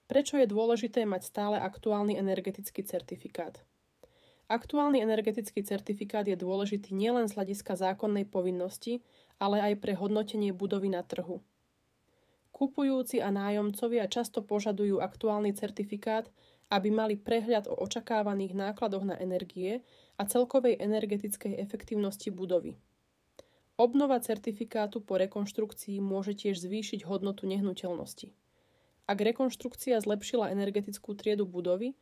Prečo je dôležité mať stále aktuálny energetický certifikát? Aktuálny energetický certifikát je dôležitý nielen z hľadiska zákonnej povinnosti, ale aj pre hodnotenie budovy na trhu. Kupujúci a nájomcovia často požadujú aktuálny certifikát, aby mali prehľad o očakávaných nákladoch na energie a celkovej energetickej efektívnosti budovy. Obnova certifikátu po rekonštrukcii môže tiež zvýšiť hodnotu nehnuteľnosti. Ak rekonštrukcia zlepšila energetickú triedu budovy,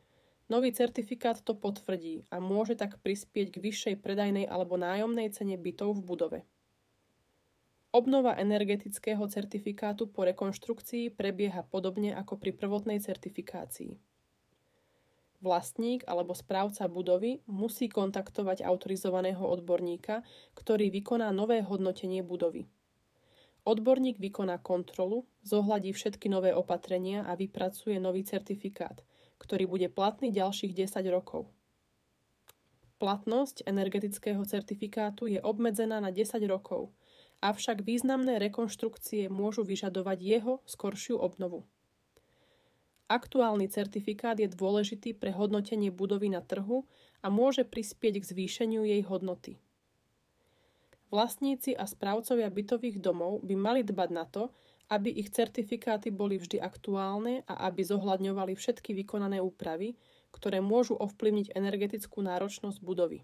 nový certifikát to potvrdí a môže tak prispieť k vyššej predajnej alebo nájomnej cene bytov v budove. Obnova energetického certifikátu po rekonštrukcii prebieha podobne ako pri prvotnej certifikácii. Vlastník alebo správca budovy musí kontaktovať autorizovaného odborníka, ktorý vykoná nové hodnotenie budovy. Odborník vykoná kontrolu, zohľadí všetky nové opatrenia a vypracuje nový certifikát, ktorý bude platný ďalších 10 rokov. Platnosť energetického certifikátu je obmedzená na 10 rokov, avšak významné rekonštrukcie môžu vyžadovať jeho skoršiu obnovu. Aktuálny certifikát je dôležitý pre hodnotenie budovy na trhu a môže prispieť k zvýšeniu jej hodnoty. Vlastníci a správcovia bytových domov by mali dbať na to, aby ich certifikáty boli vždy aktuálne a aby zohľadňovali všetky vykonané úpravy, ktoré môžu ovplyvniť energetickú náročnosť budovy.